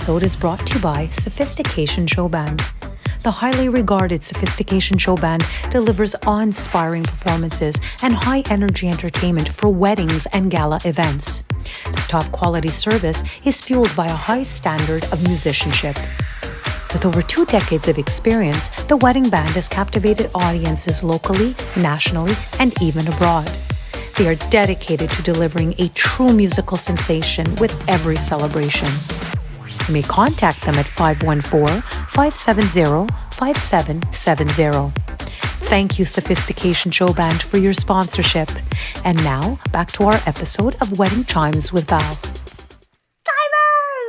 episode is brought to you by Sophistication Show Band. The highly regarded Sophistication Show Band delivers awe-inspiring performances and high-energy entertainment for weddings and gala events. This top-quality service is fueled by a high standard of musicianship. With over 2 decades of experience, the Wedding Band has captivated audiences locally, nationally, and even abroad. They are dedicated to delivering a true musical sensation with every celebration. You may contact them at 514-570-5770. Thank you, Sophistication Show Band, for your sponsorship. And now, back to our episode of Wedding Chimes with Val.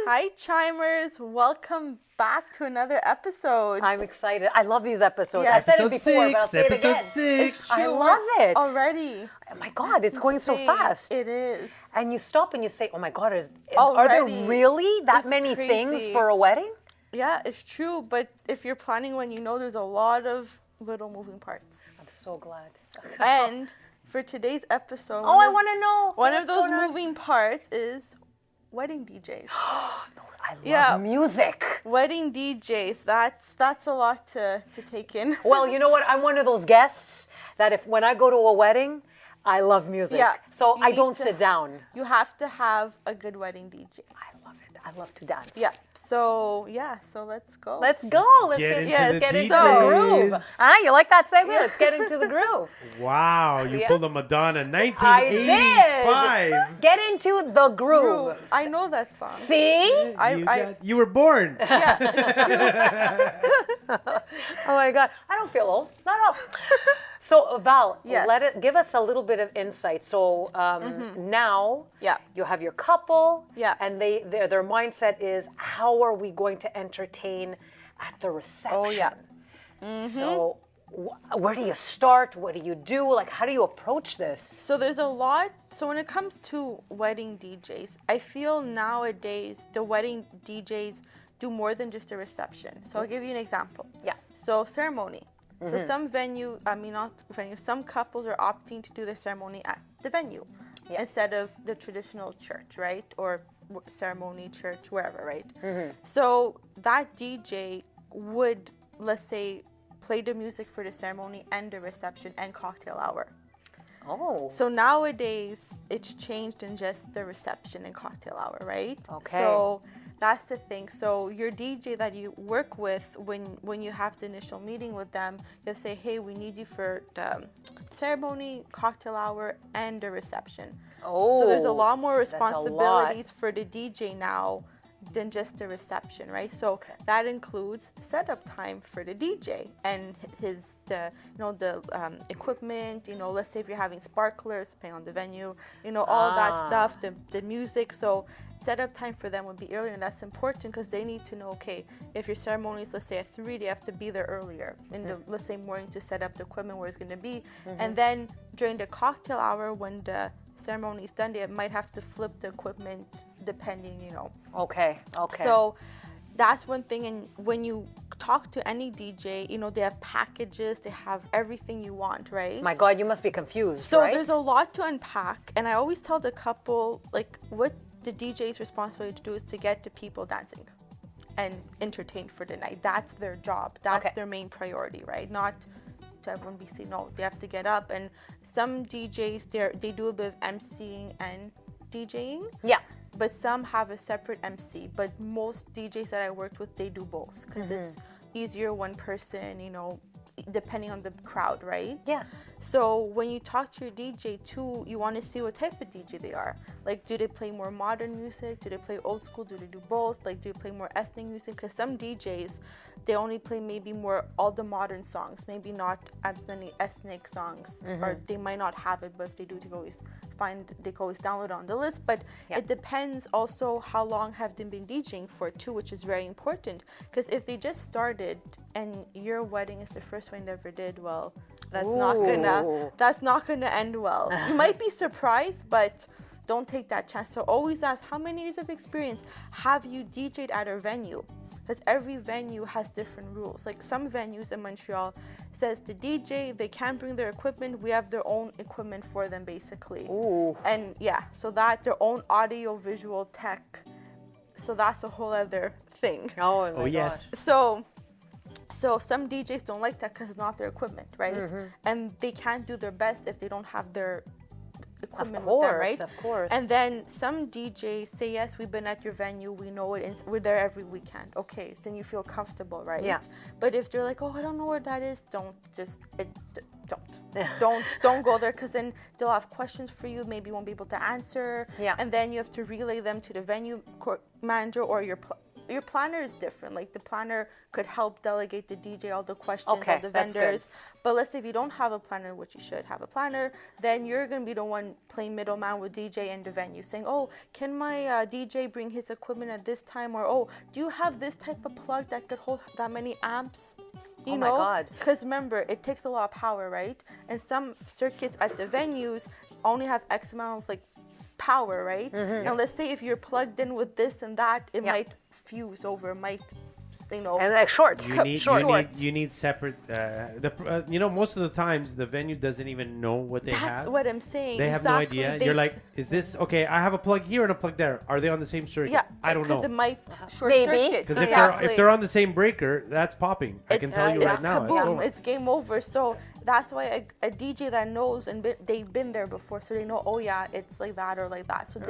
Hi, Chimers. Welcome back to another episode. I'm excited. I love these episodes. Yes. I said it before, but I'll say it Episode again. 6. I love it. Already. Oh my God, it's going so insane. fast. It is. And you stop and you say, oh my God, are there Already. really that It's many crazy. things for a wedding? Yeah, it's true. But if you're planning one, you know there's a lot of little moving parts. I'm so glad. And for today's episode, Oh, I want to know. one of What's those going on? moving parts is wedding DJs. I love Yeah. music. Wedding DJs. That's a lot to take in. Well, you know what? I'm one of those guests that when I go to a wedding, I love music. Yeah, So you I need don't to- sit down. You have to have a good wedding DJ. I love it. I love to dance. Yeah. So let's go. Let's go. Let's get into the get into DJs. the groove. Ah, you like that segment? Let's get into the groove. Wow, you Yeah. pulled a Madonna I 1985. did. Get into the groove. I know that song. See? You were born. Yeah, it's true. Oh my God, I don't feel old. Not at all. So Val, Yes. give us a little bit of insight. So now Yeah. you have your couple, Yeah. and their mindset is, how are we going to entertain at the reception? Oh, yeah. So where do you start? What do you do? Like, how do you approach this? So there's a lot. So when it comes to wedding DJs, I feel nowadays the wedding DJs do more than just a reception. So I'll give you an example. Yeah. So ceremony. So some some couples are opting to do the ceremony at the venue Yeah. instead of the traditional church, right? Or ceremony, church, wherever, right? So that DJ would, let's say, play the music for the ceremony and the reception and cocktail hour. Oh. So nowadays, it's changed in just the reception and cocktail hour, right? Okay. So that's the thing. So your DJ that you work with, when you have the initial meeting with them, you'll say, hey, we need you for the ceremony, cocktail hour, and the reception. Oh. So there's a lot more that's a lot. responsibilities for the DJ now than just the reception, right? So that includes setup time for the DJ and the equipment, let's say if you're having sparklers, depending on the venue, all that stuff, the music. So setup time for them would be earlier, and that's important because they need to know, okay, if your ceremony is, let's say at 3, they have to be there earlier in the, let's say, morning to set up the equipment where it's going to be. And then during the cocktail hour, when the ceremony is done, they might have to flip the equipment depending, Okay. So that's one thing. And when you talk to any DJ, they have packages, they have everything you want, right? My God, you must be confused, So right? there's a lot to unpack. And I always tell the couple, like, what the DJ's responsibility to do is to get the people dancing and entertained for the night. That's their job. That's their main priority, right? Not to everyone be seen. No, they have to get up. And some DJs, they do a bit of emceeing and DJing. Yeah. But some have a separate MC. But most DJs that I worked with, they do both because it's easier one person, depending on the crowd, right? Yeah. So when you talk to your DJ too, you want to see what type of DJ they are. Like, do they play more modern music? Do they play old school? Do they do both? Like, do they play more ethnic music? Because some DJs, they only play maybe more all the modern songs, maybe not as many ethnic songs, or they might not have it, but if they do, they can always download it on the list. But it depends also how long have they been DJing for too, which is very important. Because if they just started and your wedding is the first one they ever did, well, that's not gonna end well. You might be surprised, but don't take that chance. So always ask, how many years of experience have you DJ'd at a venue? Because every venue has different rules. Like some venues in Montreal says the DJ, they can't bring their equipment. We have their own equipment for them, basically. Ooh. And yeah, so that their own audio visual tech So that's a whole other thing. Oh, my Oh, yes. gosh. So some DJs don't like that because it's not their equipment, right? And they can't do their best if they don't have their equipment with them, right? Of course. And then some DJs say, yes, we've been at your venue, we know it, and we're there every weekend. Okay, then you feel comfortable, right? Yeah. But if they're like, oh, I don't know where that is, don't go there, because then they'll have questions for you, maybe you won't be able to answer. Yeah. And then you have to relay them to the venue manager or your planner is different. Like the planner could help delegate the DJ all the questions, Okay, all the that's vendors. good. But let's say if you don't have a planner, which you should have a planner, then you're going to be the one playing middleman with DJ and the venue, saying, oh, can my DJ bring his equipment at this time? Or, oh, do you have this type of plug that could hold that many amps? You Oh my know, God. because remember, it takes a lot of power, right? And some circuits at the venues only have X amount of like power, right? And let's say if you're plugged in with this and that, it Yeah. might fuse over, might, you know. And like short. You need separate. Most of the times the venue doesn't even know what they That's have. what I'm saying. They have exactly. no idea. You're like, is this okay? I have a plug here and a plug there. Are they on the same circuit? Yeah, I don't know. because it might short Maybe. circuit. Because Exactly. if they're on the same breaker, that's popping. I can tell you it's right now. It's kaboom, over. it's game over. So that's why a DJ that knows and they've been there before, so they know, oh yeah, it's like that or like that. So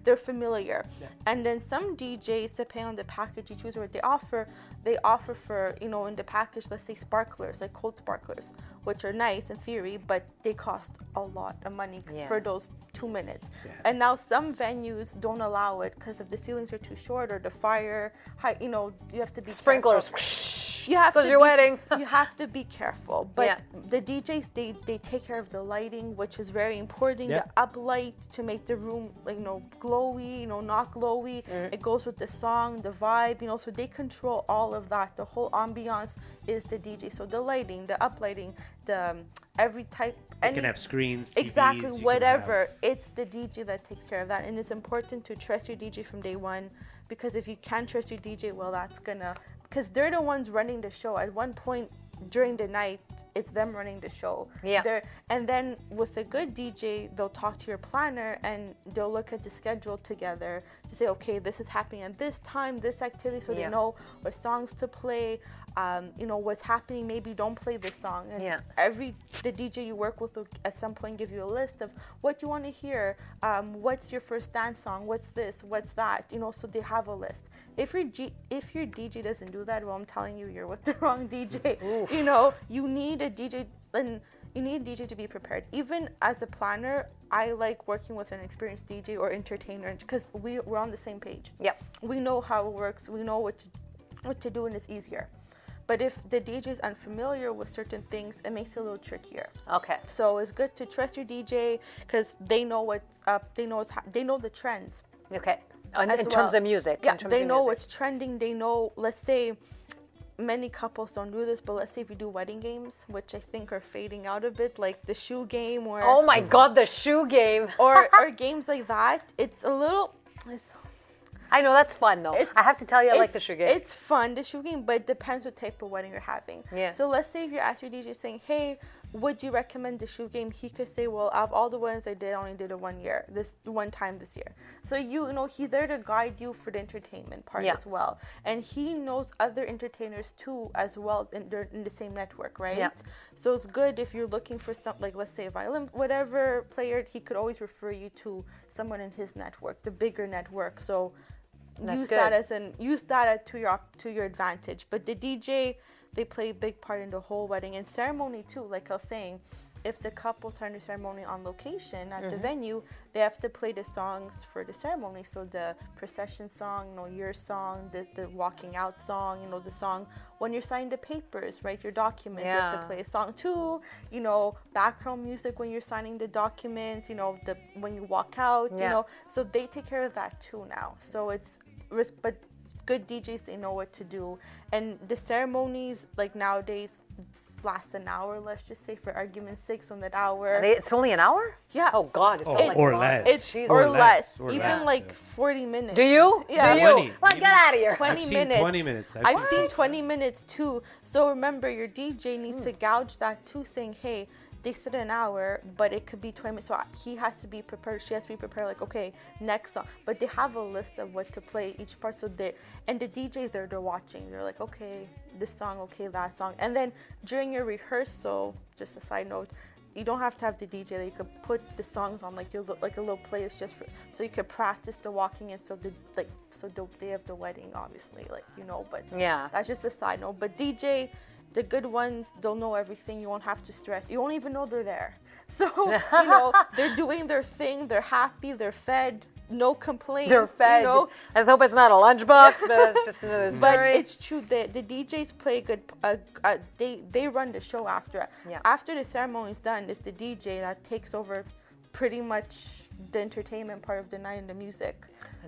they're familiar. Yeah. And then some DJs, depending on the package you choose or what they offer for, you know, in the package, let's say sparklers, like cold sparklers, which are nice in theory, but they cost a lot of money for those 2 minutes. Yeah. And now some venues don't allow it because if the ceilings are too short or the fire, you know, you have to be Sprinklers. careful. You have Goes to your be, wedding. You have to be careful. But Yeah. the DJs, they take care of the lighting, which is very important. Yeah. The uplight to make the room, like, you know, glowy, you know, not glowy. It goes with the song, the vibe, you know, so they control all of that. The whole ambiance is the DJ. So the lighting, the uplighting, the every type. You can have screens, TVs, exactly, you can whatever. have- It's the DJ that takes care of that. And it's important to trust your DJ from day one, because if you can't trust your DJ, well, that's gonna, because they're the ones running the show. At one point during the night, it's them running the show. Yeah. And then with a good DJ, they'll talk to your planner and they'll look at the schedule together to say, okay, this is happening at this time, this activity, so they know what songs to play, you know, what's happening. Maybe don't play this song. And the DJ you work with will at some point give you a list of what you want to hear, what's your first dance song, what's this, what's that, you know, so they have a list. If your DJ doesn't do that, well, I'm telling you, you're with the wrong DJ. Oof. You know, you need a DJ, and you need a DJ to be prepared. Even as a planner, I like working with an experienced DJ or entertainer because we're on the same page. Yep. We know how it works. We know what to do, and it's easier. But if the DJ is unfamiliar with certain things, it makes it a little trickier. Okay. So it's good to trust your DJ because they know what's up. They know the trends. Okay. In as terms well. of music. Yeah, in terms they of know music. what's trending. They know, let's say, many couples don't do this, but let's say if you do wedding games, which I think are fading out a bit, like the shoe game or Oh my God, the shoe game. or games like that. It's a little. I know, that's fun though. I have to tell you, I like the shoe game. It's fun, the shoe game, but it depends what type of wedding you're having. Yeah. So let's say if you're at your DJ saying, hey, would you recommend the shoe game? He could say, well, out of all the ones I did, I only did it one time this year. So you know, he's there to guide you for the entertainment part as well. And he knows other entertainers too as well, they're in the same network, right? Yeah. So it's good if you're looking for some, like let's say a violin, whatever player, he could always refer you to someone in his network, the bigger network. So That's use good. that to your advantage. But the DJ, they play a big part in the whole wedding and ceremony too. Like I was saying, if the couples are in the ceremony on location at the venue, they have to play the songs for the ceremony. So the procession song, you know, your song, the walking out song, you know, the song when you're signing the papers, right? Your documents, you have to play a song too. You know, background music when you're signing the documents. You know, when you walk out. You know, so they take care of that too now. So but good DJs, they know what to do. And the ceremonies, like nowadays, last an hour, let's just say, for argument's sake, so that hour. It's only an hour? Yeah. Oh God, it felt like or so- less. It's Jesus. or Or less, less, or even less, like yeah. 40 minutes. Do you? Yeah. Do you? 20. Like, get out of here. 20 I've seen minutes. 20 minutes. I've seen seen 20 minutes too. So remember, your DJ needs to gouge that too, saying, hey, they sit an hour, but it could be 20 minutes. So he has to be prepared. She has to be prepared. Like, okay, next song. But they have a list of what to play each part. So and the DJs they're watching. They're like, okay, this song, okay, that song. And then during your rehearsal, just a side note, you don't have to have the DJ. You could put the songs on like a little playlist just for, so you could practice the walking in. So the day of the wedding, obviously, like, you know. But Yeah. that's just a side note. But DJ. The good ones, they'll know everything. You won't have to stress. You won't even know they're there. So, you know, they're doing their thing. They're happy. They're fed. No complaints. They're fed. You know? I just hope it's not a lunchbox, but it's just another But story. it's true. The DJs play good. They run the show after. Yeah. After the ceremony's done, it's the DJ that takes over pretty much the entertainment part of the night and the music.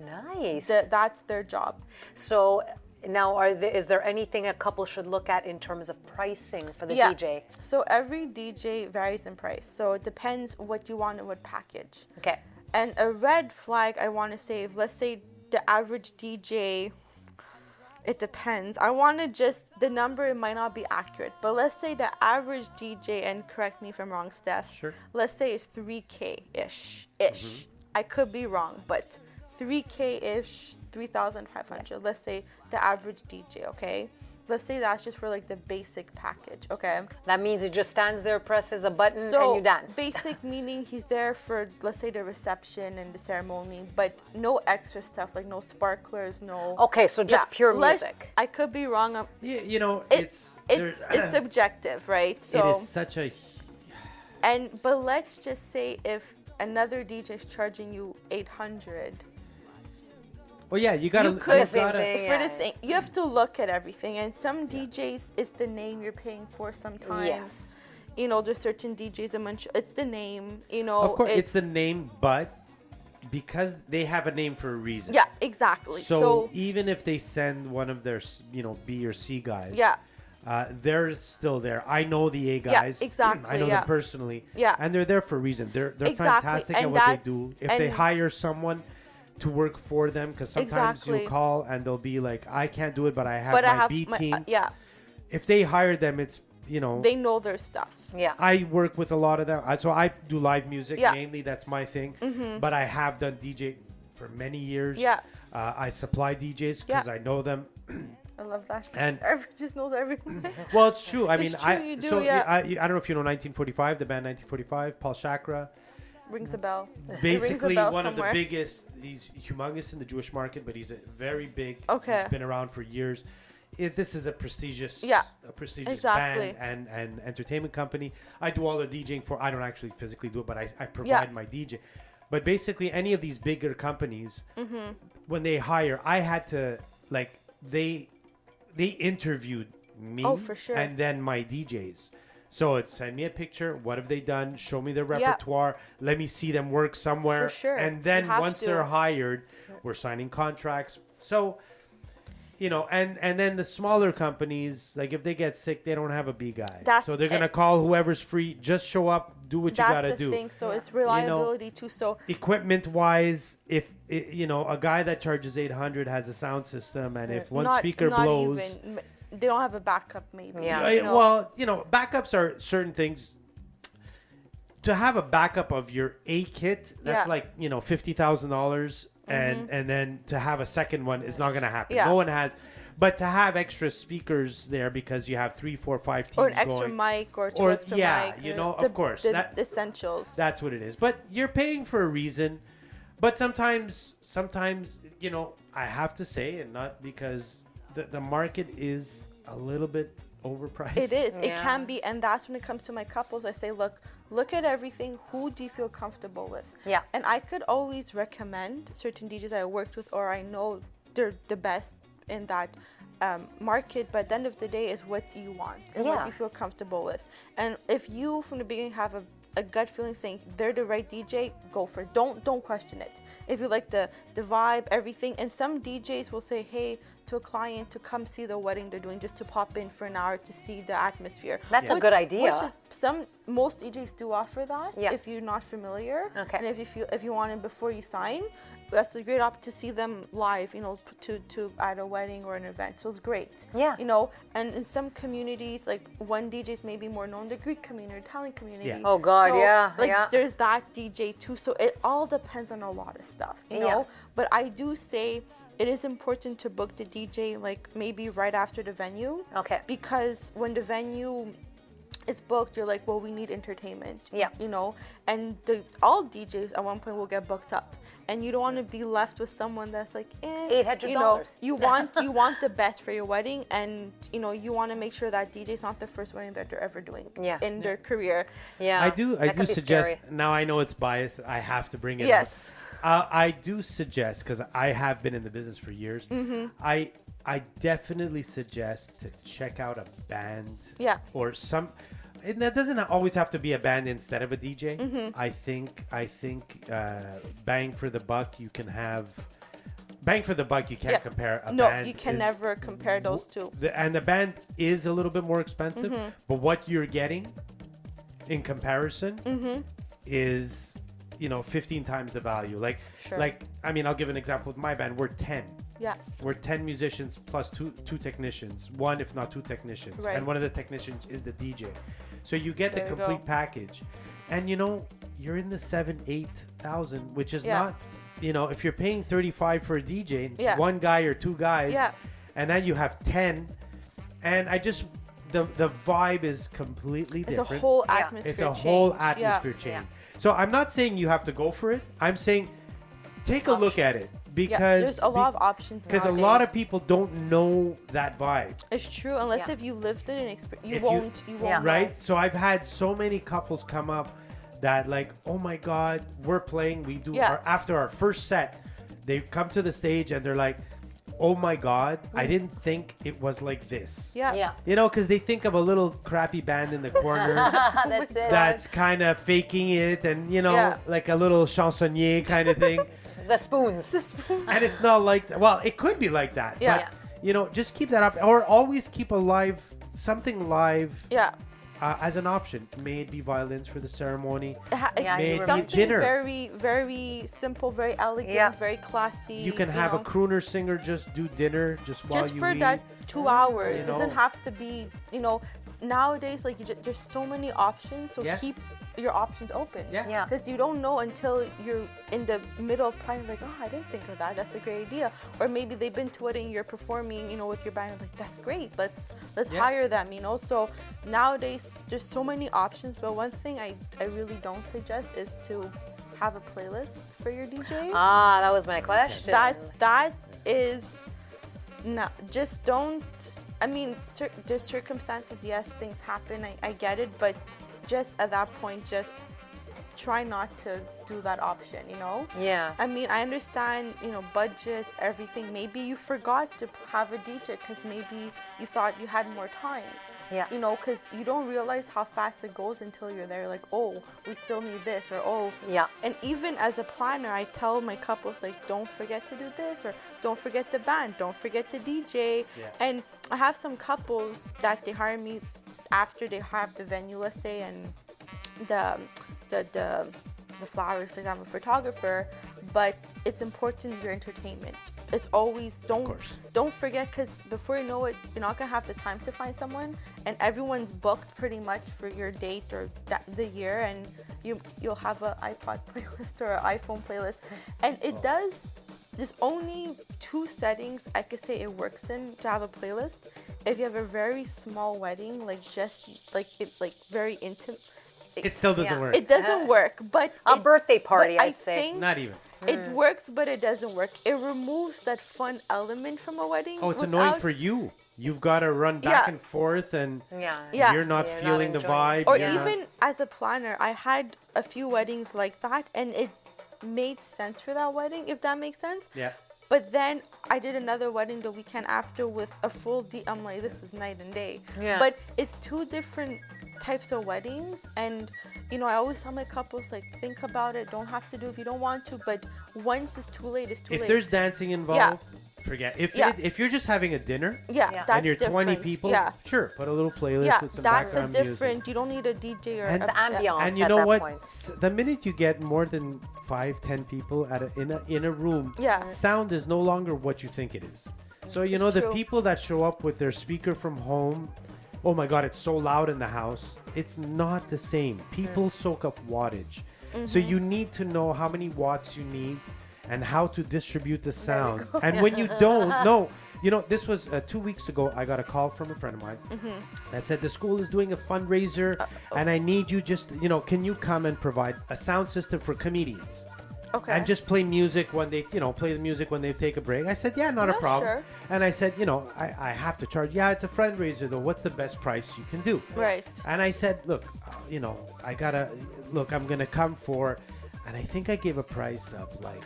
Nice. That's their job. So now, is there anything a couple should look at in terms of pricing for the DJ? So every DJ varies in price. So it depends what you want and what package. Okay. And a red flag, I want to say, let's say the average DJ, it depends. I want to the number, it might not be accurate, but let's say the average DJ, and correct me if I'm wrong, Stef. Sure. Let's say it's 3K-ish. I could be wrong, but 3K-ish, 3,500. Let's say the average DJ, okay? Let's say that's just for like the basic package, okay? That means he just stands there, presses a button, and So you dance. basic meaning he's there for, let's say, the reception and the ceremony, but no extra stuff, like no sparklers, no. Okay, so just pure let's- music. I could be wrong. Yeah, you know, It's subjective, right? So it is such a but let's just say if another DJ is charging you 800. well, yeah, you gotta. You could- Same gotta thing. For Yeah. the same, you have to look at everything, and some DJs it's the name you're paying for. Sometimes, Yes. you know, there's certain DJs it's the name. You know, Of course, it's the name, but because they have a name for a reason. yeah, exactly. So even if they send one of their, B or C guys, yeah, they're still there. I know the A Yeah, guys. exactly, I know yeah. them personally. Yeah. And they're there for a reason. They're Exactly, fantastic at and what they that's- do. If they and- hire someone to work for them, because sometimes Exactly. you call and they'll be like, I can't do it, but I have but my I have B my team. yeah. If they hire them, it's, They know their stuff. Yeah. I work with a lot of them. So I do live music Yeah. mainly. That's my thing. But I have done DJ for many years. Yeah. I supply DJs because Yeah. I know them. I love that. And- Just knows everyone. Well, it's true. I mean, It's true, you do, so yeah. I don't know if you know 1945, the band 1945, Paul Chakra. Rings a bell. It rings a Basically, bell one somewhere. of the biggest. He's humongous in the Jewish market, but he's a very big. Okay. He's been around for years. This is a prestigious, Yeah, band exactly. and entertainment company. I do all the DJing for. I don't actually physically do it, but I provide Yeah. my DJ. But basically, any of these bigger companies, Mm-hmm. when they hire, I had to like they interviewed me. Oh, for sure. And then my DJs. So it's send me a picture. What have they done? Show me their repertoire. Let me see them work somewhere. For sure. And then You have once to. they're hired, we're signing contracts. So, and then the smaller companies, like if they get sick, they don't have a B guy. So they're gonna call whoever's free. Just show up, do what you That's gotta the do. thing. So it's reliability too. So Equipment wise, if a guy that charges 800 has a sound system, and if one speaker blows. even. They don't have a backup, maybe. Yeah. you know? Well, backups are certain things. To have a backup of your A kit, that's Yeah. like $50,000, and then to have a second one is not going to happen. Yeah. No one has, but to have extra speakers there because you have 3, 4, 5 teams or an extra going, mic or two Or- extra yeah, mics. of course, The that- essentials. That's what it is. But you're paying for a reason. But sometimes, I have to say, and not because the market is a little bit overpriced. It is. It Yeah. can be. And that's when it comes to my couples. I say, look at everything. Who do you feel comfortable with? Yeah. And I could always recommend certain DJs I worked with or I know they're the best in that market. But at the end of the day is what you want and what Yeah. you feel comfortable with. And if you from the beginning have a gut feeling saying they're the right DJ, go for it. Don't question it. If you like the vibe, everything. And some DJs will say, hey, to a client to come see the wedding they're doing, just to pop in for an hour to see the atmosphere. That's a good idea. Most DJs do offer that Yeah. if you're not familiar. Okay. And if you want it before you sign. that's a great opportunity to see them live, to at a wedding or an event. So it's great. Yeah. And in some communities, like one DJ is maybe more known, the Greek community, Italian community. Yeah. Oh God, So, yeah, like yeah. there's that DJ too. So it all depends on a lot of stuff, you know. But I do say it is important to book the DJ like maybe right after the venue. Okay. Because when the venue is booked, you're like, well, we need entertainment. Yeah. And all DJs at one point will get booked up, and you don't want to be left with someone that's like, $800. You want the best for your wedding, and you want to make sure that DJ is not the first wedding that they're ever doing in their career. Yeah. I do suggest. Scary. Now I know it's biased. I have to bring it. Yes. up. I do suggest, because I have been in the business for years. I definitely suggest to check out a band. Yeah. Or some. And that doesn't always have to be a band instead of a DJ. I think bang for the buck you can have. Bang for the buck you can't compare a band. No, you can never compare those two. And the band is a little bit more expensive, but what you're getting in comparison is 15 times the value. I'll give an example with my band. We're 10. Yeah. We're 10 musicians plus two technicians, one if not two technicians, Right. and one of the technicians is the DJ. So you get the There you complete go. package, and you're in the 7,000-8,000, which is Yeah. not, if you're paying 35 for a DJ, it's Yeah. one guy or two guys, Yeah. and then you have 10, and the vibe is completely It's different. a whole Yeah. atmosphere It's a change. whole Yeah. atmosphere change. So I'm not saying you have to go for it. I'm saying take a look at it, because there's a lot of options because a lot of nowadays. people don't know that vibe, It's true, unless Yeah. if you lived it and you If won't Yeah. know. right? So I've had so many couples come up that like, oh my God, we're playing. We do Yeah. after our first set, they come to the stage and they're like, oh my God, I didn't think it was like this. Yeah. Yeah. Because they think of a little crappy band in the corner That's it. that's kind of faking it, and Yeah. like a little chansonnier kind of thing. The spoons. And it's not like that. Well, it could be like that. Yeah. But, just keep that up, or always keep something live Yeah. as an option. May it be violins for the ceremony. Yeah, May you it be Something dinner. very, very simple, very elegant, Yeah. very classy. You can have a crooner singer just do dinner just while just you for eat. that 2 hours. You It doesn't know. have to be, nowadays, like there's so many options. So Yeah. keep your options open. Yeah. Yeah. Because you don't know until you're in the middle of playing, like, oh, I didn't think of that. That's a great idea. Or maybe they've been to it and you're performing, with your band. Like, that's great. Let's Yeah. hire them. So nowadays there's so many options. But one thing I really don't suggest is to have a playlist for your DJ. That was my question. That is no, just don't. I mean, there's circumstances. Yes, things happen. I get it, but just at that point, just try not to do that option. Yeah. I mean, I understand. Budgets, everything. Maybe you forgot to have a DJ because maybe you thought you had more time. Yeah. Because you don't realize how fast it goes until you're there. Like, oh, we still need this, or oh. Yeah. And even as a planner, I tell my couples, like, don't forget to do this, or don't forget the band, don't forget the DJ. Yeah. And I have some couples that they hire me after they have the venue, let's say, and the flowers, like I'm a photographer, but it's important your entertainment. It's always don't forget, because before you know it, you're not gonna have the time to find someone, and everyone's booked pretty much for your date or the year, and you'll have an iPod playlist or an iPhone playlist, and it does. There's only 2 settings I could say it works in to have a playlist. If you have a very small wedding, very intimate. It still doesn't work. It doesn't work, but A birthday party, but I'd say. think Not even. it works, but it doesn't work. It removes that fun element from a wedding. Oh, it's annoying for you. You've got to run back Yeah. and forth, and Yeah. you're not You're feeling not the enjoying vibe. it. Or you're not- even as a planner, I had a few weddings like that, and it made sense for that wedding, if that makes sense. Yeah. But then I did another wedding the weekend after with a full I'm like, this is night and day. Yeah. But it's 2 different types of weddings, and I always tell my couples, like, think about it. Don't have to do if you don't want to, but once it's too late, it's too late. If there's dancing involved, forget. If Yeah. if you're just having a dinner, Yeah, Yeah. that's and you're different. 20 people, Yeah. sure, put a little playlist Yeah, with some that's a background different. music. You don't need a DJ or And- It's ambiance And you at know that what? point. The minute you get more than 5-10 people in a room, Yeah. sound is no longer what you think it is. So you know the true. people that show up with their speaker from home, oh my God, it's so loud in the house. It's not the same. People soak up wattage, so you need to know how many watts you need and how to distribute the sound. And when you don't know, you know, this was 2 weeks ago. I got a call from a friend of mine that said the school is doing a fundraiser, and I need you just, you know, can you come and provide a sound system for comedians? Okay. And just play music when they, you know, play the music when they take a break. I said, yeah, not a Yeah, problem. sure. And I said, you know, I have to charge. Yeah, it's a fundraiser though. What's the best price you can do? Right. And I said, look, you know, I'm gonna come for, and I think I gave a price of like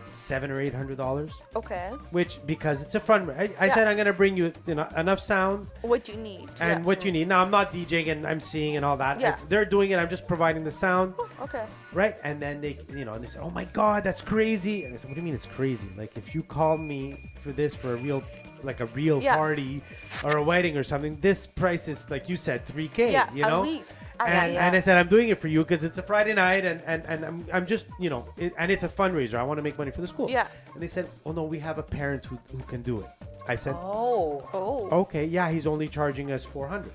$700 or $800, Okay. which because it's a fundraiser. I Yeah. said I'm gonna bring you, you know, enough sound What you need. and yeah. what you need. Now I'm not DJing and I'm singing and all that. Yeah. They're doing it. I'm just providing the sound. Okay. Right, and then they, you know, and they said, "Oh my God, that's crazy!" And I said, "What do you mean it's crazy? Like, if you call me for this for a real, like a real Yeah. party or a wedding or something, this price is like you said, $3K. Yeah, you know, at least. and I said, I'm doing it for you because it's a Friday night, and I'm just, you know, and it's a fundraiser. I want to make money for the school. Yeah. And they said, "Oh no, we have a parent who can do it." I said, Oh. Oh. "Okay, yeah, he's only charging us $400."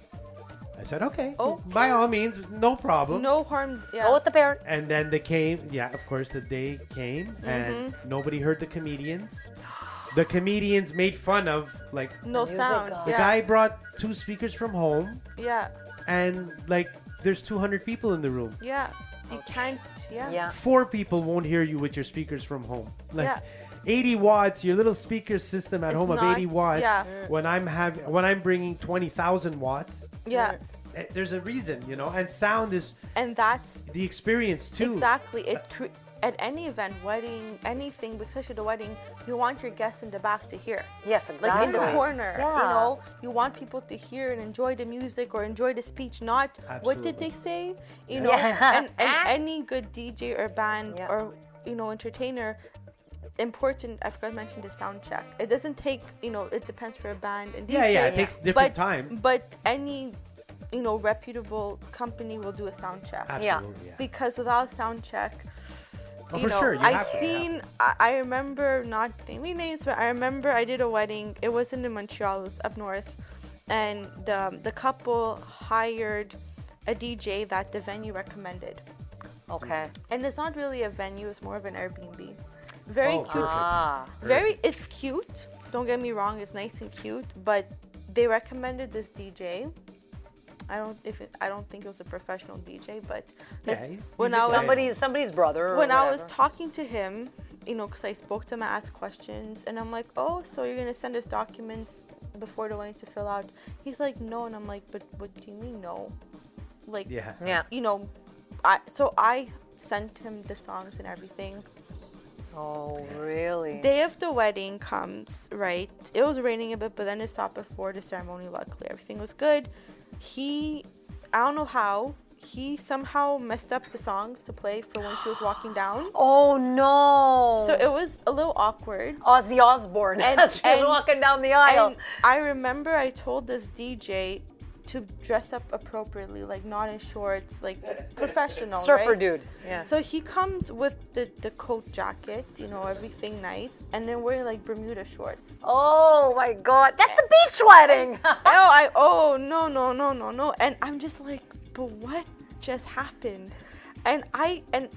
I said, "Okay, Okay. by all means, no problem." No harm. Yeah. Go with the parent. And then they came, yeah, of course, the day came, and Mm-hmm. nobody heard the comedians. The comedians made fun of, like, No Music sound. on. the Yeah. guy brought 2 speakers from home, Yeah. and, like, there's 200 people in the room. Yeah. You can't. Yeah. Yeah. 4 people won't hear you with your speakers from home. Like, Yeah. 80 watts, your little speaker system at It's home of not- 80 watts. yeah. When I'm bringing 20,000 watts, Yeah. there's a reason, you know, and sound is And that's the experience too. exactly it. At any event, wedding, anything, but especially the wedding, you want your guests in the back to hear. Yes, exactly. Like in the corner, Yeah. you know, you want people to hear and enjoy the music or enjoy the speech, not what did Absolutely. they say, you know. Yeah. And any good DJ or band Yeah. or, you know, entertainer, important, I forgot to mention the sound check. It doesn't take, you know, it depends for a band and DJ. Yeah, it takes different but, time. But any, you know, reputable company will do a sound check. Absolutely, yeah. Because without a sound check, Oh, you for know, sure, you I've have to. seen, I remember, not naming names, but I remember I did a wedding. It wasn't in Montreal, it was up north. And the couple hired a DJ that the venue recommended. Okay. And it's not really a venue, it's more of an Airbnb. Very Oh, cute. Ah. It's cute. Don't get me wrong, it's nice and cute, but they recommended this DJ. I don't think it was a professional DJ, but Yeah, it's- he's when a I was Somebody's brother. Or when I was whatever. talking to him, you know, because I spoke to him, I asked questions, and I'm like, "Oh, so you're gonna send us documents before the wedding to fill out?" He's like, "No," and I'm like, "But what do you mean no?" Like, Yeah. Yeah. you know, I sent him the songs and everything. Oh, really? Day of the wedding comes, right? It was raining a bit, but then it stopped before the ceremony. Luckily, everything was good. I don't know how, he somehow messed up the songs to play for when she was walking down. Oh no. So it was a little awkward. Ozzy Osbourne And- as she's and- walking down the aisle. And I remember I told this DJ to dress up appropriately, like not in shorts, like professional, Surfer right? dude. Yeah. So he comes with the coat jacket, you know, everything nice, and then wearing like Bermuda shorts. Oh my God, that's a beach wedding. No. And I'm just like, but what just happened? And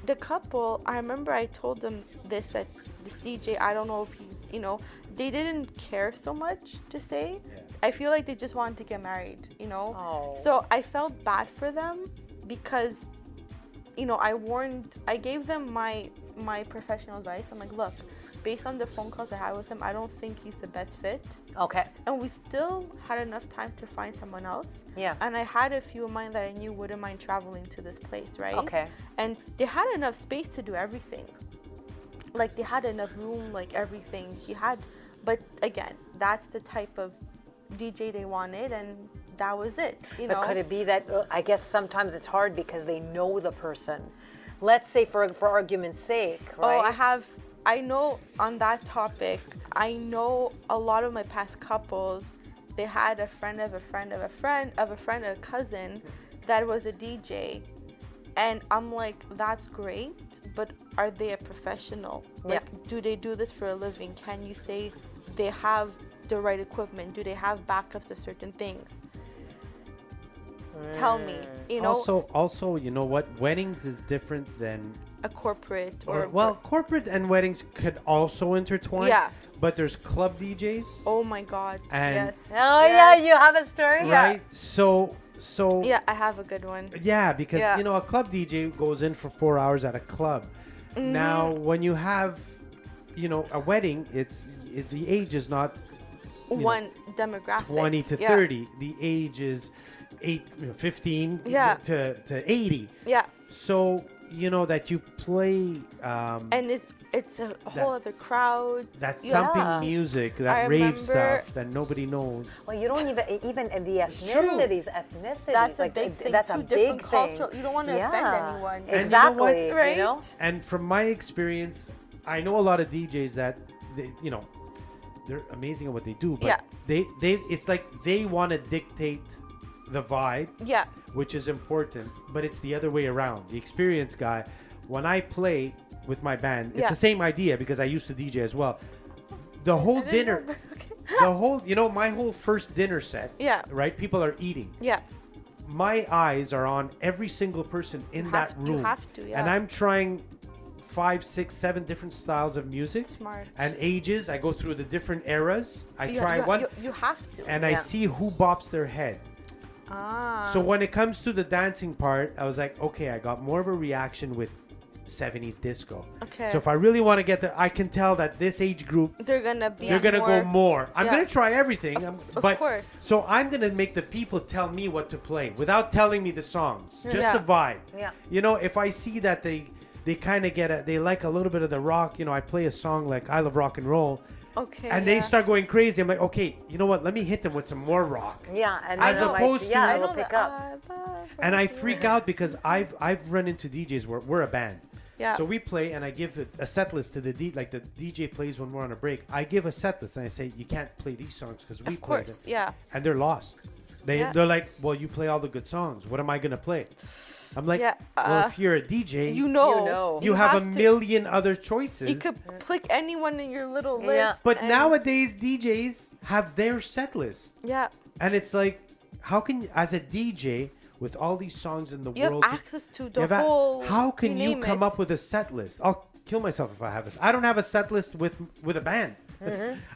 the couple, I remember I told them this, that this DJ, I don't know if he's, you know, they didn't care so much to say. I feel like they just wanted to get married, you know? Oh. So I felt bad for them because, you know, I gave them my professional advice. I'm like, look, based on the phone calls I had with him, I don't think he's the best fit. Okay. And we still had enough time to find someone else. Yeah. And I had a few of mine that I knew wouldn't mind traveling to this place, right? Okay. And they had enough space to do everything. Like, they had enough room, like everything he had. But again, that's the type of DJ they wanted, and that was it, you know? But could it be that, I guess sometimes it's hard because they know the person. Let's say for argument's sake, right? Oh, I have I know on that topic, I know a lot of my past couples, they had a friend of a friend of a friend of a friend, a cousin that was a DJ. And I'm like, that's great, but are they a professional? Like, do they do this for a living? Can you say they have the right equipment? Do they have backups of certain things? Tell me, you know. Also, you know what? Weddings is different than a corporate corporate and weddings could also intertwine. Yeah. But there's club DJs. Oh my God. And yes. Oh yeah, you have a story. Right. So. Yeah, I have a good one. Yeah, because you know, a club DJ goes in for 4 hours at a club. Now, when you have, you know, a wedding, the age is not one demographic. 20 to 30. The age is 15 to 80. Yeah. So, you know, that you play and it's a whole other crowd. That thumping music, that rave stuff that nobody knows. Well, you don't even in the ethnicities. That's a big thing. That's a big different thing. culture. You don't want to offend anyone. And exactly. You know right? You know? And from my experience, I know a lot of DJs that you know, they're amazing at what they do, but they it's like they want to dictate the vibe, which is important, but it's the other way around. The experienced guy, when I play with my band, it's the same idea because I used to DJ as well. The whole dinner, you know, my whole first dinner set, right? People are eating. Yeah. My eyes are on every single person in that room. You have to, And I'm trying 5, 6, 7 different styles of music. Smart. And ages. I go through the different eras. I try one. You have to. And I see who bops their head. So when it comes to the dancing part, I was like, okay, I got more of a reaction with 70s disco. Okay. So if I really want to get there, I can tell that this age group, they're gonna go more. I'm gonna try everything. Of course. So I'm gonna make the people tell me what to play without telling me the songs, just the vibe. Yeah. You know, if I see that they kind of they like a little bit of the rock. You know, I play a song like I Love Rock and Roll. Okay. And they start going crazy. I'm like, okay, you know what? Let me hit them with some more rock. Yeah, and as opposed to I will pick up. And I freak out because I've run into DJs where we're a band. Yeah. So we play, and I give a set list to the like the DJ plays when we're on a break. I give a set list, and I say, you can't play these songs because we play them. Of course, And they're lost. They're like, well, you play all the good songs. What am I gonna play? I'm like, well, if you're a DJ, you know, you have a million other choices. You could pick anyone in your little list. But nowadays, DJs have their set list. Yeah. And it's like, how can, as a DJ, with all these songs in the you world, have access to the whole. How can you come up with a set list? I'll kill myself if I have I don't have a set list with a band.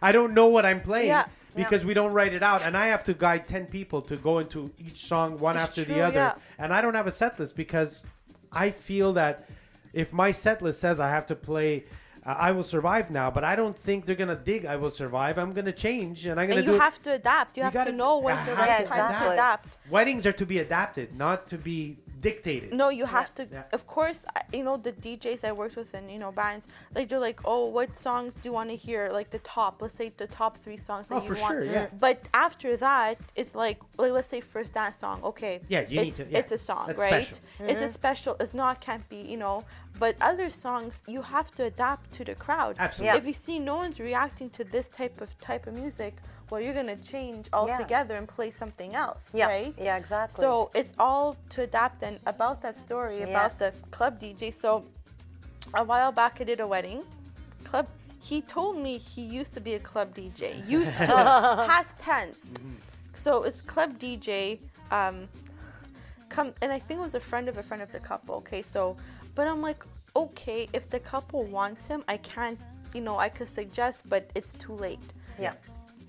I don't know what I'm playing. Because we don't write it out, and I have to guide 10 people to go into each song one after the other, and I don't have a set list because I feel that if my set list says I have to play I Will Survive now, but I don't think they're gonna dig I Will Survive. I'm gonna change, and I'm gonna do. You have to adapt. You have to know when's the right time to adapt. Weddings are to be adapted, not to be dictated. No, you have to. Of course, you know, the DJs I worked with and, you know, bands, like, they're like, oh, what songs do you want to hear? Like the top, let's say the top 3 songs that you want. Sure, yeah. But after that, it's like let's say first dance song. Okay. Yeah, you need to. Yeah. It's a song, That's right? Special. It's a special. It's not, can't be, you know. But other songs, you have to adapt to the crowd. Absolutely. If you see no one's reacting to this type of music, well, you're gonna change altogether and play something else, right? Yeah, exactly. So it's all to adapt. And about that story about the club DJ. So a while back, I did a wedding club. He told me he used to be a club DJ. Used to, past tense. So it's club DJ. Come, and I think it was a friend of the couple. Okay, so, but I'm like, okay, if the couple wants him, I can't, you know, I could suggest, but it's too late. Yeah.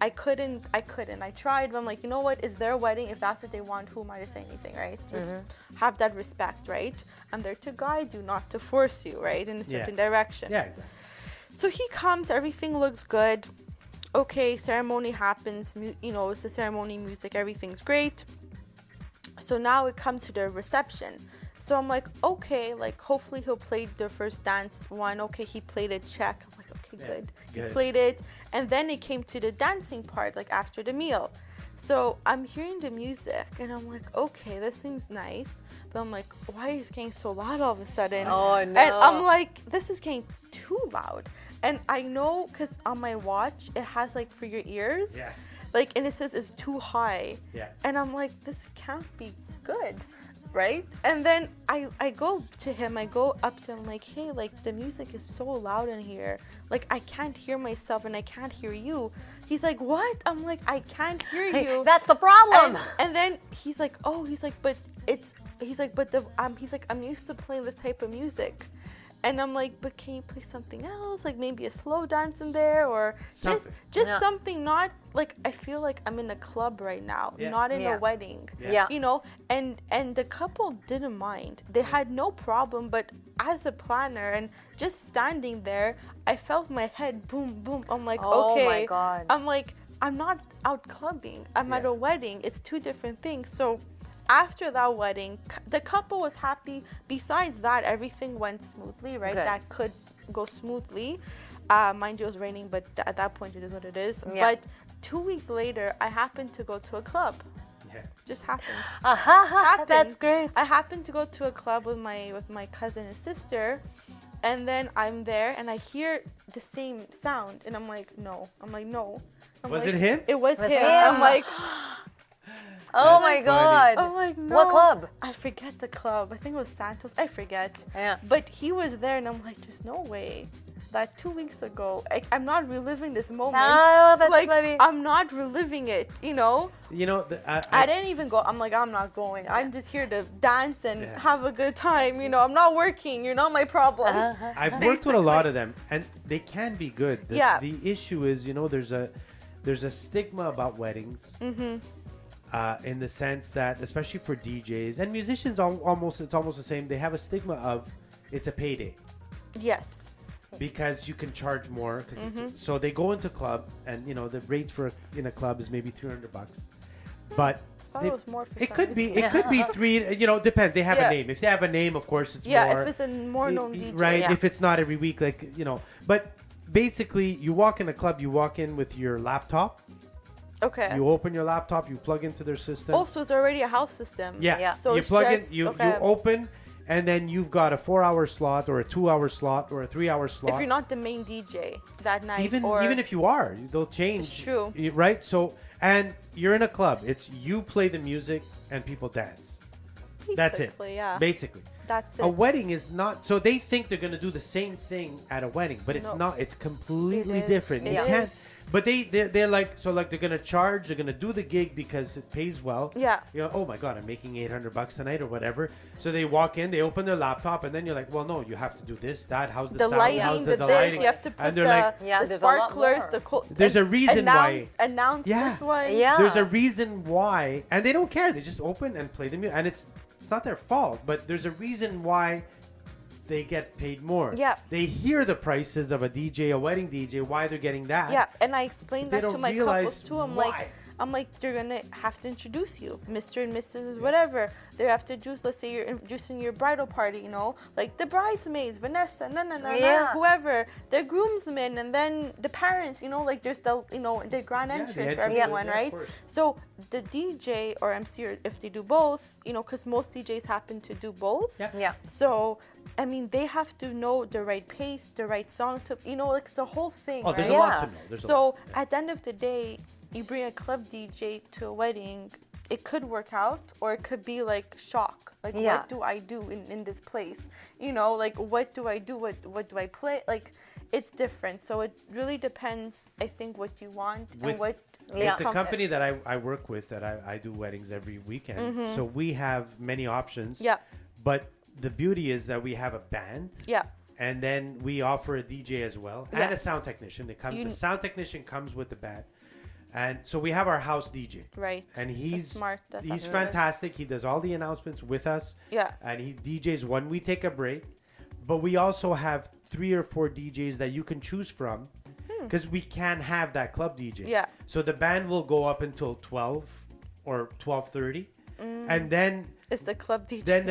I couldn't. I tried, but I'm like, you know what? It's their wedding. If that's what they want, who am I to say anything, right? Just have that respect, right? I'm there to guide you, not to force you, right? In a certain direction. Yeah, exactly. So he comes, everything looks good. Okay, ceremony happens, you know, it's the ceremony music, everything's great. So now it comes to the reception. So I'm like, okay, like, hopefully he'll play the first dance one. Okay, he played it, check. I'm like, okay, good. He played it. And then it came to the dancing part, like after the meal. So I'm hearing the music and I'm like, okay, this seems nice. But I'm like, why is it getting so loud all of a sudden? Oh, no. And I'm like, this is getting too loud. And I know because on my watch, it has like for your ears. Yeah. Like, and it says it's too high. Yeah. And I'm like, this can't be good. Right? And then I go to him, I go up to him like, hey, like the music is so loud in here. Like I can't hear myself and I can't hear you. He's like, what? I'm like, I can't hear you. That's the problem. And then he's like, oh, he's like, but I'm used to playing this type of music. And I'm like, but can you play something else? Like maybe a slow dance in there or just something, not like I feel like I'm in a club right now, not in a wedding. Yeah. You know, and the couple didn't mind. They had no problem, but as a planner and just standing there, I felt my head boom, boom. I'm like, okay. Oh my God. I'm like, I'm not out clubbing. I'm at a wedding. It's two different things. So after that wedding, the couple was happy. Besides that, everything went smoothly, right? Good. That could go smoothly. Mind you, it was raining, but at that point, it is what it is. Yeah. But 2 weeks later, I happened to go to a club. Yeah. Just happened. Happened. That's great. I happened to go to a club with my cousin and sister, and then I'm there and I hear the same sound, and I'm like, no. I'm like, no. Was it him? It was him. him. I'm like, Oh my God. I'm like, no. What club? I forget the club. I think it was Santos. I forget. Yeah. But he was there, and I'm like, there's no way that 2 weeks ago, I'm not reliving this moment. Oh, that's like, funny. I'm not reliving it, you know? You know, I didn't even go. I'm like, I'm not going. I'm just here to dance and have a good time. You know, I'm not working. You're not my problem. I've worked with a lot of them, and they can be good. The issue is, you know, there's a stigma about weddings. In the sense that, especially for DJs and musicians, it's almost the same. They have a stigma of it's a payday. Yes. Because you can charge more. So they go into club, and you know the rate in a club is maybe $300. But I thought it was more for it some could be. reason. It could be three. You know, depends. They have a name. If they have a name, of course, it's more. Yeah, if it's a more known DJ. Right. Yeah. If it's not every week, like you know. But basically, you walk in a club. You walk in with your laptop. Okay. You open your laptop. You plug into their system. Oh, so it's already a house system. Yeah. So you it's plug just, in. You okay. open. And then you've got a 4-hour slot or a 2-hour slot or a 3-hour slot. If you're not the main DJ that night, even if you are, they'll change. It's true. Right? So, and you're in a club. It's you play the music and people dance. That's it. Yeah. Basically. That's it. A wedding is not. So they think they're going to do the same thing at a wedding, but it's not. It's completely different. It You is. can't. But they're like, so like they're gonna charge, they're gonna do the gig because it pays well. Yeah. You know, oh my God, I'm making $800 tonight or whatever. So they walk in, they open their laptop, and then you're like, well, no, you have to do this, that. How's the sound? lighting, How's the this, lighting? you have to put and they're the, like, the there's a lot sparklers, more. There's a reason why. Announce this one. Yeah. There's a reason why, and they don't care. They just open and play the music, and it's not their fault, but there's a reason why they get paid more. Yeah. They hear the prices of a DJ, a wedding DJ, why they're getting that. Yeah, and I explained They that to don't my realize couples too. why. I'm like, they're gonna have to introduce you, Mr. and Mrs. whatever. They have to introduce. Let's say you're introducing your bridal party, you know, like the bridesmaids, Vanessa, whoever, the groomsmen, and then the parents, you know, like there's the, you know, the grand entrance for everyone, right? So the DJ or MC, or if they do both, you know, because most DJs happen to do both. Yeah. So, I mean, they have to know the right pace, the right song to, you know, like it's a whole thing. Oh, there's right? a lot to know. There's a lot. So at the end of the day, you bring a club DJ to a wedding, it could work out, or it could be like shock. Like, what do I do in this place? You know, like, what do I do? What do I play? Like, it's different. So it really depends, I think, what you want and what. It's a company that I work with that I do weddings every weekend. So we have many options. Yeah. But the beauty is that we have a band. Yeah. And then we offer a DJ as well and a sound technician. The sound technician comes with the band. And so we have our house DJ. Right. And he's smart. He's fantastic. He does all the announcements with us. Yeah. And he DJs when we take a break. But we also have 3 or 4 DJs that you can choose from because we can have that club DJ. Yeah. So the band will go up until 12 or 12:30. And then It's the club DJ. Then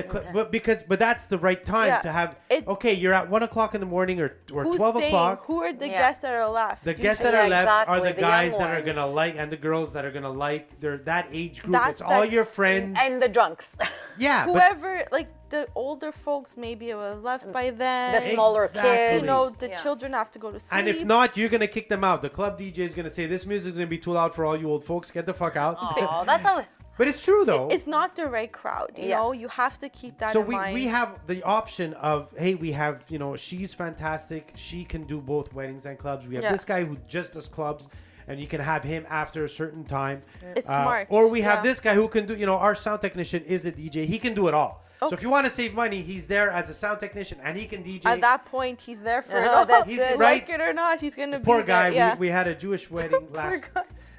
but that's the right time to have. Okay, you're at 1 o'clock in the morning or 12 o'clock. Who are the guests that are left? The guests that are left are the guys that are gonna like and the girls that are gonna like. They're that age group. It's all your friends and the drunks. Yeah, whoever like the older folks maybe were left by then. The smaller kids. You know, the children have to go to sleep. And if not, you're gonna kick them out. The club DJ is gonna say this music is gonna be too loud for all you old folks. Get the fuck out. Oh, that's how. But it's true though. It's not the right crowd, you know. You have to keep that in mind. So we have the option of, hey, we have, you know, she's fantastic. She can do both weddings and clubs. We have this guy who just does clubs, and you can have him after a certain time. It's smart. Or we have this guy who can do, you know, our sound technician is a DJ. He can do it all. Okay. So if you want to save money, he's there as a sound technician, and he can DJ. At that point, he's there for it all. He's like it or not, he's gonna be poor guy. There. Yeah. We had a Jewish wedding last.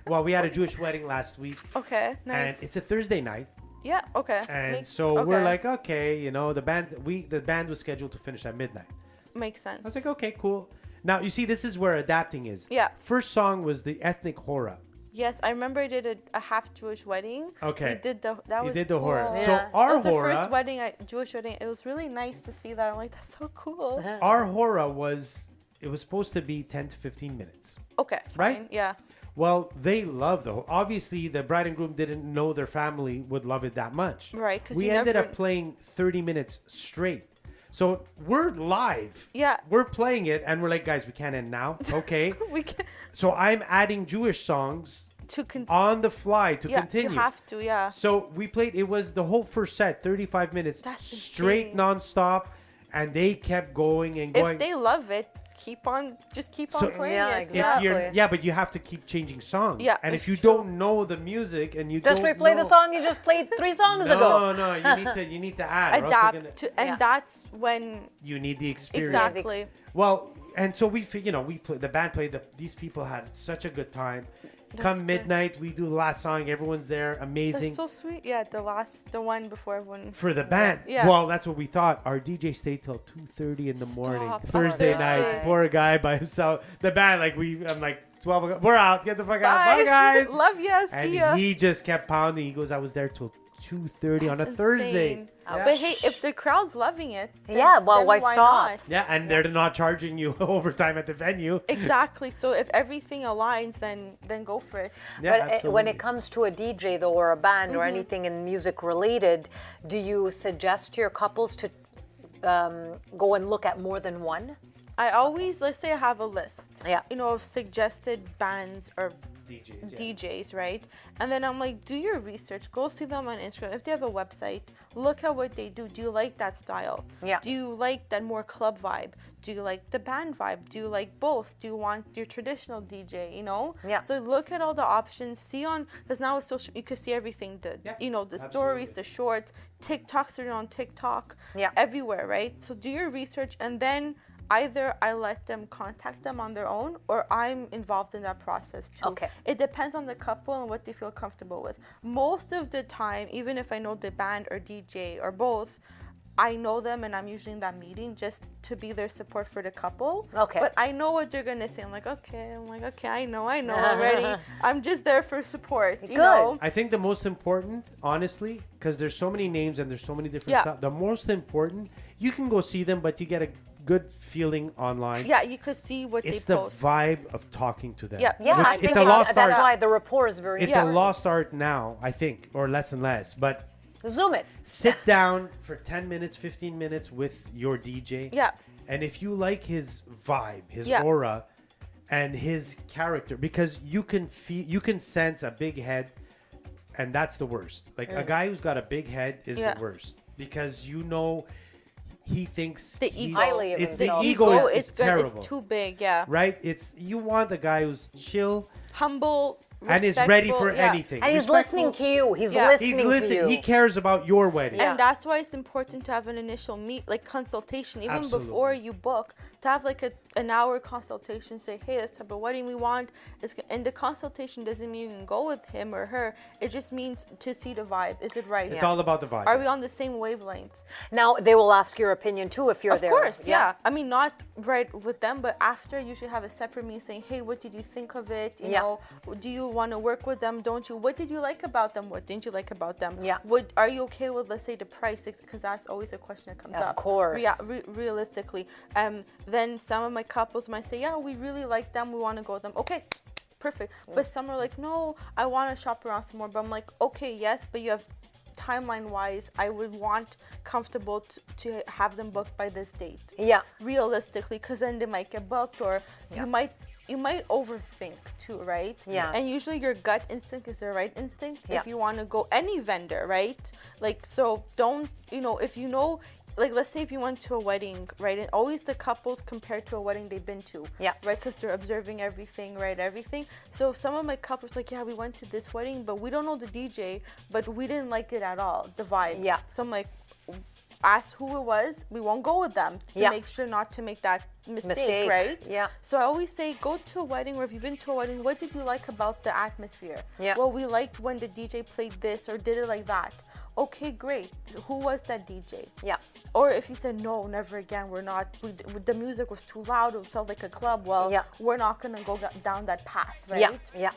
Well, we had a Jewish wedding last week. Okay, nice. And it's a Thursday night. Yeah, okay. And we're like, okay, you know, the band was scheduled to finish at midnight. Makes sense. I was like, okay, cool. Now, you see, this is where adapting is. Yeah. First song was the ethnic hora. Yes, I remember I did a half Jewish wedding. Okay. We did the cool. Hora. Yeah. So our that was hora. The first wedding, Jewish wedding. It was really nice to see that. I'm like, that's so cool. Our hora was supposed to be 10 to 15 minutes. Okay, fine. Right? Yeah. Well, they loved the obviously the bride and groom didn't know their family would love it that much. Right, because we ended up playing 30 minutes straight. So we're live. Yeah. We're playing it and we're like, guys, we can't end now. Okay. We can. So I'm adding Jewish songs to on the fly to continue. You have to, yeah. So we played, it was the whole first set, 35 minutes. That's straight insane. nonstop. And they kept going and going. If they love it, keep on playing it. Exactly. But you have to keep changing songs. Yeah, and if you don't know the music and you just replay the song you just played 3 songs ago. No, you need to add. Adapt that's when you need the experience. Exactly. Well, and so the band played. These people had such a good time. Come midnight, we do the last song. Everyone's there. Amazing. That's so sweet. Yeah, the one before everyone. For the band. Yeah. Well, that's what we thought. Our DJ stayed till 2:30 in the morning. Thursday night. Thursday. Poor guy by himself. The band, I'm like 12 o'clock. We're out. Get the fuck out. Bye, guys. Love ya. See ya. And he just kept pounding. He goes, I was there till 2:30 on a Thursday. Yeah. But hey, if the crowd's loving it, then why stop? Not? Yeah, and they're not charging you overtime at the venue. Exactly. So if everything aligns, then go for it. Yeah, but when it comes to a DJ though, or a band, or anything in music related, do you suggest to your couples to go and look at more than one? I always, let's say I have a list, Yeah. Of suggested bands or DJs, DJs, right? And then I'm like, do your research. Go see them on Instagram. If they have a website, look at what they do. Do you like that style? Yeah. Do you like that more club vibe? Do you like the band vibe? Do you like both? Do you want your traditional DJ, Yeah. So look at all the options. See because now with social, you can see everything. The stories, the shorts, TikToks are on TikTok. Yeah. Everywhere, right? So do your research and then either I let them contact them on their own or I'm involved in that process too. Okay. It depends on the couple and what they feel comfortable with. Most of the time, even if I know the band or DJ or both, I know them and I'm usually in that meeting just to be their support for the couple. Okay. But I know what they're going to say. I'm like, okay, I know already. I'm just there for support, you know? I think the most important, honestly, because there's so many names and there's so many different stuff, the most important, you can go see them, but you get a good feeling online. Yeah, you could see what they post. It's the vibe of talking to them. Yeah, I think it's a lost art. That's why the rapport is very It's a lost art now, I think, or less and less. But Zoom it. Sit down for 10 minutes, 15 minutes with your DJ. Yeah. And if you like his vibe, his aura, and his character, because you can sense a big head, and that's the worst. Like a guy who's got a big head is the worst, because he thinks the ego. The ego is terrible. It's too big, yeah. Right? You want the guy who's chill, humble, and is ready for anything. And he's listening to you. He's listening to you. He cares about your wedding. And that's why it's important to have an initial consultation, even before you book, to have like an hour consultation. Say, hey, this type of wedding we want. And the consultation doesn't mean you can go with him or her. It just means to see the vibe. Is it right? It's all about the vibe. Are we on the same wavelength? Now, they will ask your opinion too if you're there. Of course, yeah. I mean, not right with them, but after, you should have a separate meeting saying, hey, what did you think of it? You know, do you want to work with them? Don't you? What did you like about them? What didn't you like about them? Yeah. Are you okay with, let's say, the price? Because that's always a question that comes up. Of course. Yeah, realistically. Then some of my couples might say, yeah, we really like them. We want to go with them. Okay, perfect. But some are like, no, I want to shop around some more. But I'm like, okay, yes, but you have timeline-wise, I would want comfortable to have them booked by this date. Yeah. Realistically, because then they might get booked, or you might overthink too, right? Yeah. And usually your gut instinct is the right instinct Yeah. if you want to go any vendor, right? Like, so don't, if you know, like, let's say if you went to a wedding, right? And always the couples compared to a wedding they've been to, Yeah. right? Because they're observing everything, right? Everything. So some of my couples like, yeah, we went to this wedding, but we don't know the DJ, but we didn't like it at all, the vibe. Yeah. So I'm like, ask who it was. We won't go with them to Yeah. make sure not to make that mistake, right? Yeah. So I always say, go to a wedding, or if you've been to a wedding, what did you like about the atmosphere? Yeah. Well, we liked when the DJ played this or did it like that. Okay, great. Who was that DJ? Yeah. Or if you said, no, never again, the music was too loud, it felt like a club, well, Yeah. we're not going to go down that path, right? Yeah. Yeah.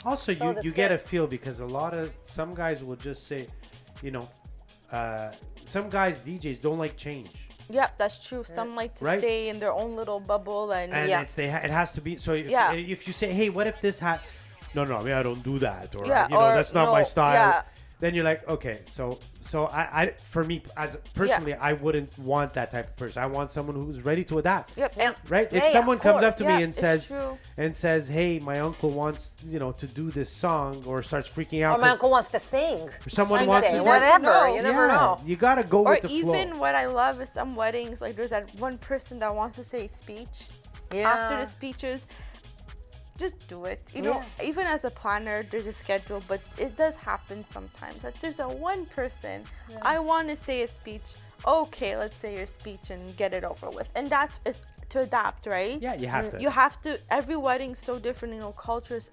Also, So you that's get good. a feel, because some guys will just say, some guys, DJs, don't like change. Yeah, that's true. Some like to Right. stay in their own little bubble, and Yeah. It has to be. So Yeah. if you say, hey, what if this no, I mean, I don't do that, or Yeah, or or that's not no, my style. yeah. Then you're like, okay, so I for me, as personally, I wouldn't want that type of person. I want someone who's ready to adapt. Yep. Yeah. And Right? Yeah, If someone of comes up course. to Yeah, me and it's says, "Hey, my uncle wants, to do this song," or starts freaking out, Or my 'cause uncle wants to sing. someone I wants say, to, never Whatever. know. You never know. you gotta go or with the flow. even what I love is some weddings, like there's that one person that wants to say a speech. Yeah. After the speeches, just do it. Even as a planner, there's a schedule, but it does happen sometimes that there's a one person, I want to say a speech. Okay, let's say your speech and get it over with. And that's is to adapt, right? Yeah, you have to. You have to. Every wedding's so different, cultures,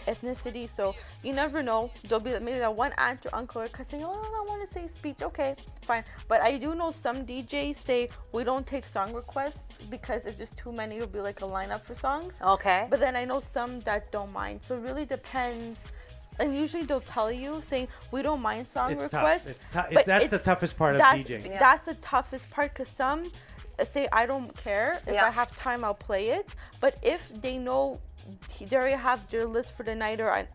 ethnicity. So you never know. There'll be maybe that one aunt or uncle or cousin. Oh, I want to say a speech. Okay, fine. But I do know some DJs say we don't take song requests because if there's too many, it'll be like a lineup for songs. Okay. But then I know some that don't mind. So it really depends. And usually they'll tell you saying we don't mind song It's tough. requests. It's tough. but That's the toughest part of DJing. Yeah. That's the toughest part, because some say I don't care, if Yeah. I have time I'll play it, but if they know they already have their list for the night, or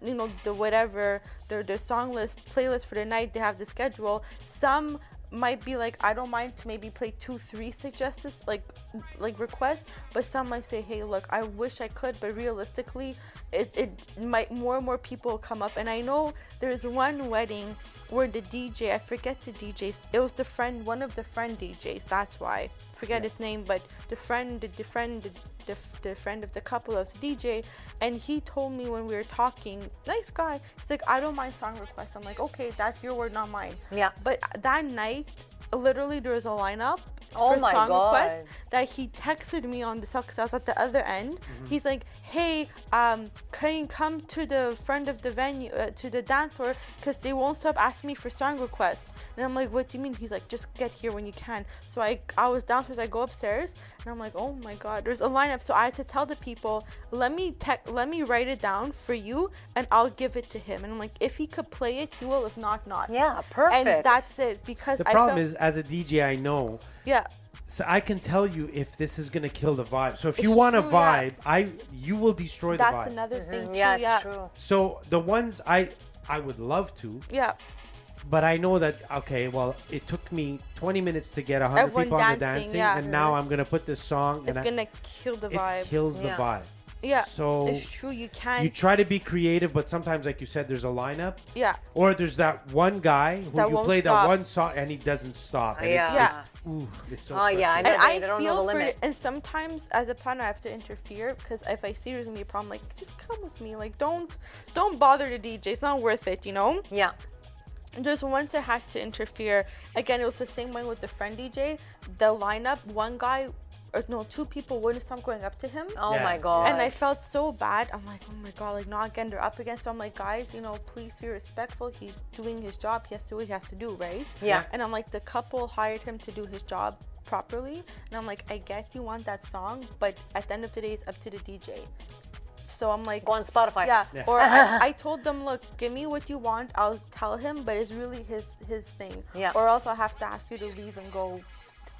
the whatever their song list playlist for the night, they have the schedule, some might be like, I don't mind to maybe play 2-3 suggestions, like requests, but some might say, hey, look, I wish I could, but realistically it might, more and more people come up. And I know there's one wedding where the DJ, I forget the DJs, it was one of the friend DJs, that's why, forget his name, but the friend of the couple was DJ, and he told me when we were talking, nice guy, he's like, I don't mind song requests. I'm like, okay, that's your word, not mine. Yeah. But that night, literally there was a lineup Oh for my song God. requests that he texted me on the cell, because I was at the other end. He's like, hey, can you come to the front of the venue, to the dance floor, because they won't stop asking me for song requests. And I'm like, what do you mean? He's like, just get here when you can. So I was downstairs, I go upstairs, and I'm like, oh my God, there's a lineup. So I had to tell the people, let me write it down for you, and I'll give it to him. And I'm like, if he could play it, he will. If not, not. Yeah, perfect. And that's it, because The problem is, as a DJ, I know. yeah. So I can tell you if this is gonna kill the vibe. So if you It's want a true, yeah. vibe, you will destroy the That's vibe. another thing too. Yeah, Yeah. it's true. So the ones I would love to, Yeah. but I know that, okay, well, it took me 20 minutes to get 100 Everyone people on the dancing, dancing, yeah. and now I'm gonna put this song, It's and gonna kill the vibe. it kills the Yeah. vibe. Yeah. So it's true. You can't. you try to be creative, but sometimes, like you said, there's a lineup, Yeah. or there's that one guy who That you won't play that stop. one song and he doesn't stop. And Yeah. Yeah. it's so Oh, yeah, I frustrating. know. And they I don't know the feel for limit. it. And sometimes, as a planner, I have to interfere, because if I see there's gonna be a problem, like, just come with me. Like, don't bother the DJ. It's not worth it. Yeah. Just once I had to interfere. Again, it was the same way with the friend DJ. The lineup, one guy, or no, two people wouldn't stop going up to him. Oh Yeah. my God. And I felt so bad. I'm like, oh my God, like, not again, they're up against. So I'm like, guys, please be respectful. He's doing his job. He has to do what he has to do, right? Yeah. And I'm like, the couple hired him to do his job properly. And I'm like, I get you want that song, but at the end of the day, it's up to the DJ. So I'm like, Go on Spotify. yeah. Or I told them, look, give me what you want. I'll tell him, but it's really his thing. Yeah. Or else I'll have to ask you to leave and go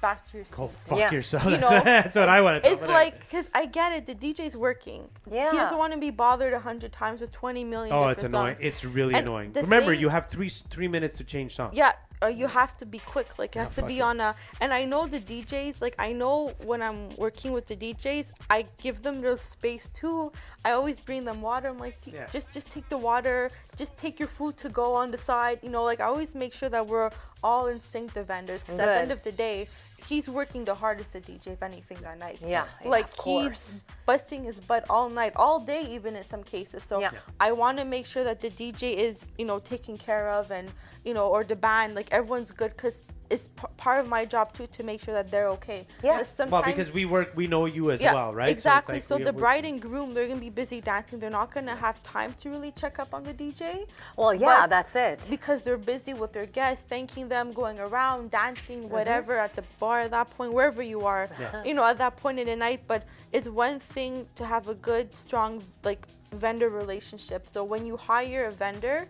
back to your seat. Go fuck Yeah. yourself. You know, That's what I want to It's like, because I get it. The DJ's working. Yeah. He doesn't want to be bothered 100 times with 20 million Oh, different it's annoying. songs. It's really And annoying. the Remember, thing- you have three minutes to change songs. Yeah, or you have to be quick. Like, it has to fuck be it. on a. And I know the DJs. Like, I know when I'm working with the DJs, I give them the space too. I always bring them water. I'm like, Yeah. just take the water. Just take your food to go on the side. You know, like I always make sure that we're all in sync, the vendors, because at the Good. end of the day, he's working the hardest, the DJ, if anything, that night. Yeah, Like of course. he's busting his butt all night, all day, even in some cases. So Yeah. I want to make sure that the DJ is, taken care of, and or the band, like everyone's good, because it's part of my job too to make sure that they're okay. Yeah. Well, because we know you as well, right? Exactly. it's So like the bride and groom, they're gonna be busy dancing. They're not gonna have time to really check up on the DJ. Well, yeah, But that's it. Because they're busy with their guests, thanking them, going around, dancing, Mm-hmm. whatever, at the bar at that point, wherever you are, at that point in the night. But it's one thing to have a good, strong, like, vendor relationship. So when you hire a vendor,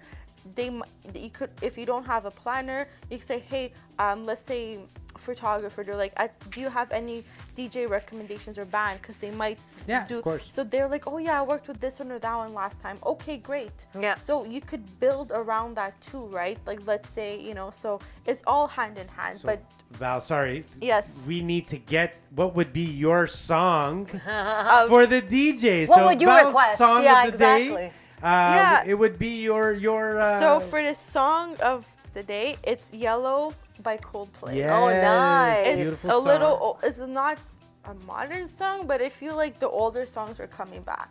you could, if you don't have a planner, you could say, hey, let's say photographer, they're like, do you have any DJ recommendations or band? Because they might do. Of course. So they're like, oh yeah, I worked with this one or that one last time. Okay, great. Yeah. So you could build around that too, right? Like, let's say, so it's all hand in hand. So, But Val, sorry. Yes. We need to get what would be your song for the DJ. What so would you Val's request? Song Yeah, of the day, exactly. Yeah. it would be your. so for the song of the day, it's Yellow by Coldplay. Yes, Oh, nice. It's beautiful a song. little, it's not a modern song, but I feel like the older songs are coming back.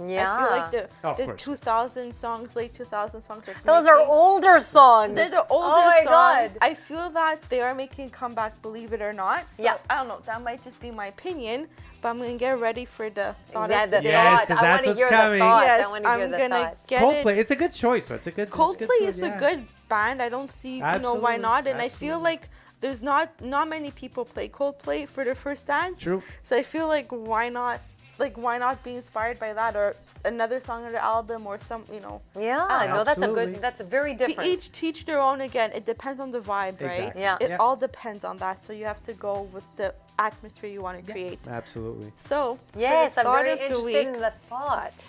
Yeah. I feel like Of the course. 2000 songs, late 2000 songs are Those are making- older songs. They're the older Oh my songs. God. I feel that they are making a comeback, believe it or not. So Yeah. I don't know. That might just be my opinion, but I'm gonna get ready for the thought Yeah, of the the day. Yes, thought. 'cause I that's want to what's hear coming. the thought. Yes, I want to hear I'm the gonna thought. get Coldplay. it. It's a good choice. It's a good. Coldplay it's is a good band. I don't see, why Absolutely, not? And I feel absolutely. like there's not many people play Coldplay for their first dance. True. So I feel like why not? Like, why not be inspired by that, or another song on the album, or some, Yeah, I don't know. no, that's a Absolutely. good. That's a very To different. teach their own. Again, it depends on the vibe, right? Exactly. Yeah. It Yeah. all depends on that. So you have to go with the atmosphere you want to create. Absolutely. So Yes, for I'm the thought very of the interested week, in the thought.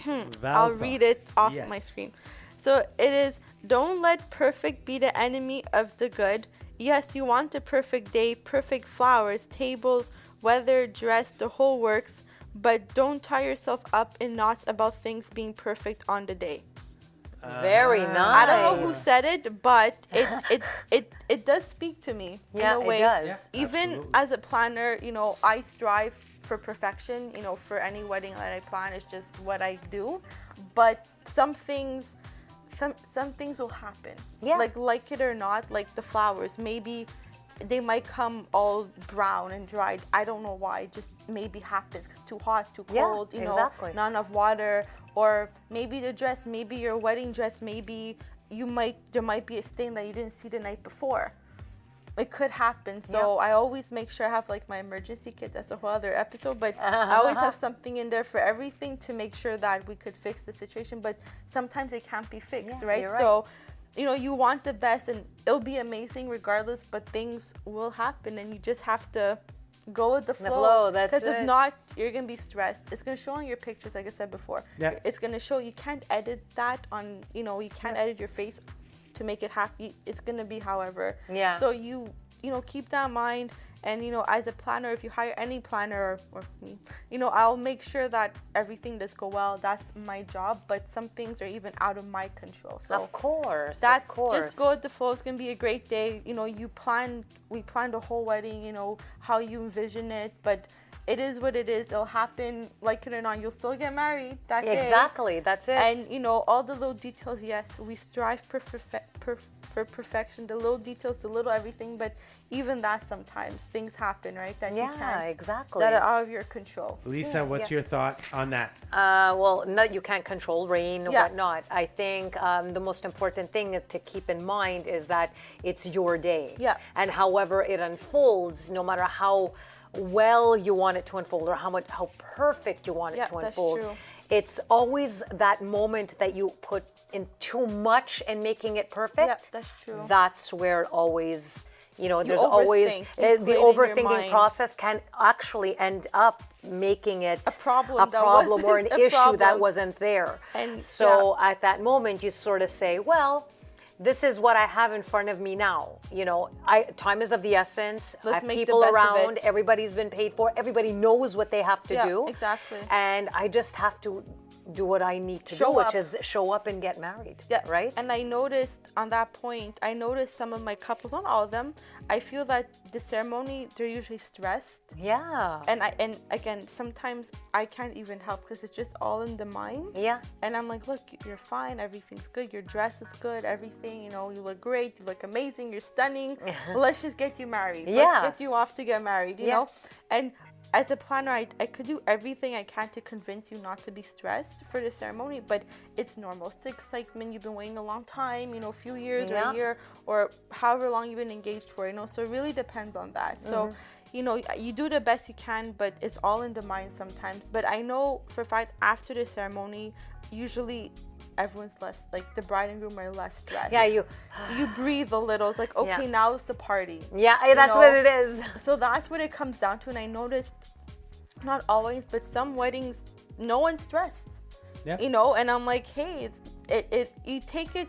I'll Val's read thought. it off Yes. my screen. So it is, don't let perfect be the enemy of the good. Yes, you want a perfect day, perfect flowers, tables, weather, dress, the whole works, but don't tie yourself up in knots about things being perfect on the day. Very nice. I don't know who said it, but it does speak to me Yeah, in a it way. does. Yeah. Even Absolutely. as a planner, I strive for perfection. For any wedding that I plan, it's just what I do. But some things will happen. Yeah. Like it or not, like the flowers, maybe they might come all brown and dried. I don't know why. It just maybe happens because too hot, too Yeah, cold, exactly. not enough water. Or maybe the dress, maybe your wedding dress, maybe there might be a stain that you didn't see the night before. It could happen. So I always make sure I have like my emergency kit. That's a whole other episode. But I always have something in there for everything to make sure that we could fix the situation. But sometimes it can't be fixed, Yeah, right? you're right. So, you want the best and it'll be amazing regardless, but things will happen and you just have to go with the flow. flow, that's Because if it. not, you're going to be stressed. It's going to show on your pictures, like I said before. Yeah. It's going to show. You can't edit that on, you can't edit your face to make it happy. It's going to be however. Yeah. So you keep that in mind. And, as a planner, if you hire any planner or me, I'll make sure that everything does go well. That's my job. But some things are even out of my control. So Of course. that's of course. just go with the flow. It's gonna be a great day. We planned a whole wedding, how you envision it, but it is what it is. It'll happen, like it or not. You'll still get married that day. Exactly. That's it. And all the little details. Yes, we strive for perfection. The little details, the little everything. But even that, sometimes things happen, right? That you Yeah, can't, exactly. that are out of your control. Lisa, what's your thought on that? Well, no, you can't control rain or Yeah. whatnot. I think the most important thing to keep in mind is that it's your day. Yeah. And however it unfolds, no matter how well you want it to unfold or how perfect you want it Yeah, to that's unfold, true. it's always that moment that you put in too much in making it perfect. Yeah, that's true. That's where it always, there's overthink. always You the play it in your overthinking mind. process can actually end up making it A problem that or an wasn't a issue that problem. wasn't there. And, so at that moment, you sort of say, well, this is what I have in front of me now. Time is of the essence. I Let's have make the people best of around. it. Everybody's been paid for. Everybody knows what they have to Yeah, do. exactly. And I just have to do what I need to Show do, up. which is show up and get married. Yeah, Right? And I noticed on that point, some of my couples, not all of them, I feel that the ceremony, they're usually stressed. Yeah. And again, sometimes I can't even help because it's just all in the mind. Yeah. And I'm like, look, you're fine. Everything's good. Your dress is good. Everything, you look great. You look amazing. You're stunning. Let's just get you married. Yeah. Let's get you off to get married, you Yeah. know? And as a planner, I could do everything I can to convince you not to be stressed for the ceremony, but it's normal. It's the excitement. You've been waiting a long time, a few years or Yeah. a year or however long you've been engaged for, so it really depends on that. So, you do the best you can, but it's all in the mind sometimes. But I know for a fact after the ceremony, usually everyone's less, like the bride and groom are less stressed. Yeah, you breathe a little. It's like, okay, Yeah. now it's the party. Yeah, that's what it is. So that's what it comes down to. And I noticed, not always, but some weddings, no one's stressed. Yeah. And I'm like, hey, you take it,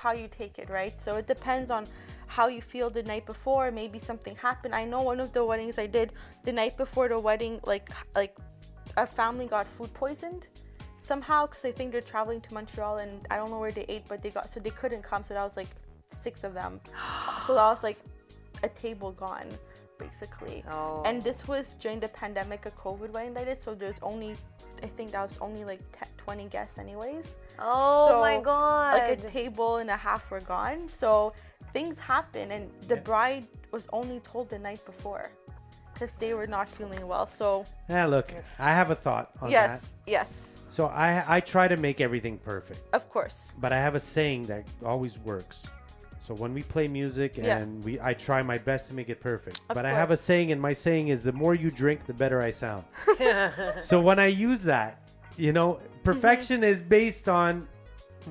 how you take it, right? So it depends on how you feel the night before. Maybe something happened. I know one of the weddings I did, the night before the wedding, like a family got food poisoned somehow, because I think they're traveling to Montreal and I don't know where they ate, but so they couldn't come. So that was like 6 of them. So that was like a table gone, basically. Oh. And this was during the pandemic, a COVID wedding that I did. So I think that was only like 20 guests anyways. Oh So, my God. Like a table and a half were gone. So things happen, and the bride was only told the night before because they were not feeling well. So Yeah, look, I have a thought on that. yes, So I try to make everything perfect, of course. but I have a saying that always works. So when we play music and I try my best to make it perfect. But I have a saying, and my saying is the more you drink, the better I sound. So when I use that, perfection is based on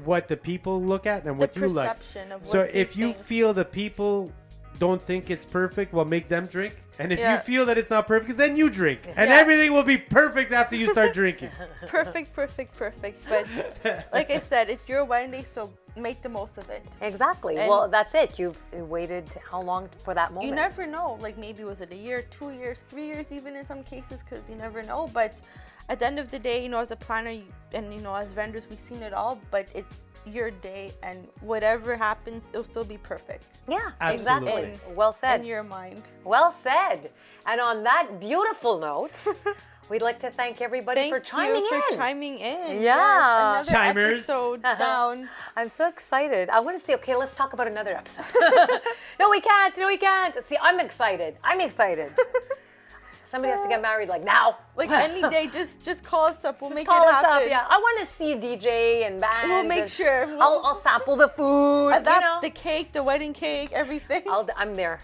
what the people look at and what The you like. perception of what So they if you think. feel the people don't think it's perfect, well, make them drink. And if you Yeah. feel that it's not perfect, then you drink. And Yeah. everything will be perfect after you start drinking. Perfect. But like I said, it's your wedding day, so make the most of it. Exactly. And- Well, that's it. You've waited how long for that moment? You never know. Like maybe was it a year, 2 years, 3 years, even in some cases, because you never know. But at the end of the day, as a planner as vendors, we've seen it all. But it's your day, and whatever happens, it'll still be perfect Yeah, Absolutely. exactly. Well said. in your mind. Well said. And on that beautiful note, we'd like to thank everybody Thank for chiming you in. for chiming in. Yeah. Yes, another Chimers. episode down. I'm so excited. I want to say, okay, let's talk about another episode. No, we can't. See, I'm excited. Somebody has to get married like now. Like any day, just call us up. We'll Just make call it us happen. up. Yeah, I want to see DJ and bands. We'll make and sure. I'll sample the food. The cake, the wedding cake, everything. I'm there.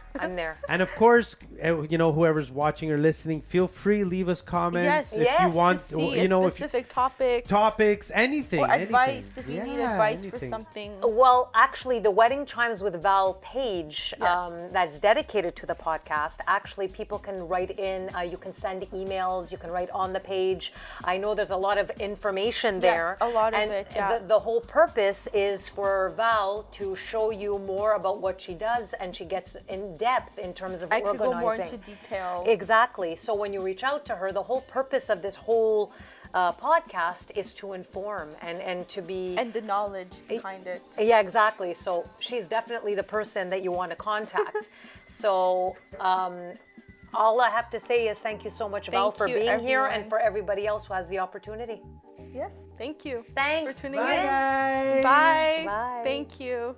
And of course, whoever's watching or listening, feel free, leave us comments if Yes. you want. to see if a you, specific topic topics, anything, or advice anything. if you need Yeah, advice for anything. something. Well, actually, the Wedding Chimes with Val page Yes. that's dedicated to the podcast, actually, people can write in, you can send emails, you can write on the page. I know there's a lot of information there. a lot of and it, yeah. The whole purpose is for Val to show you more about what she does, and she gets in depth in terms of I could organizing. go more into detail. Exactly. So when you reach out to her, the whole purpose of this whole podcast is to inform and to be... And the knowledge behind it. Yeah, exactly. So she's definitely the person that you want to contact. So all I have to say is thank you so much, Val, Thank for you, being here, everyone. and for everybody else who has the opportunity. Yes, thank you. Thanks. For tuning Bye, in. guys. Bye. Bye. Thank you.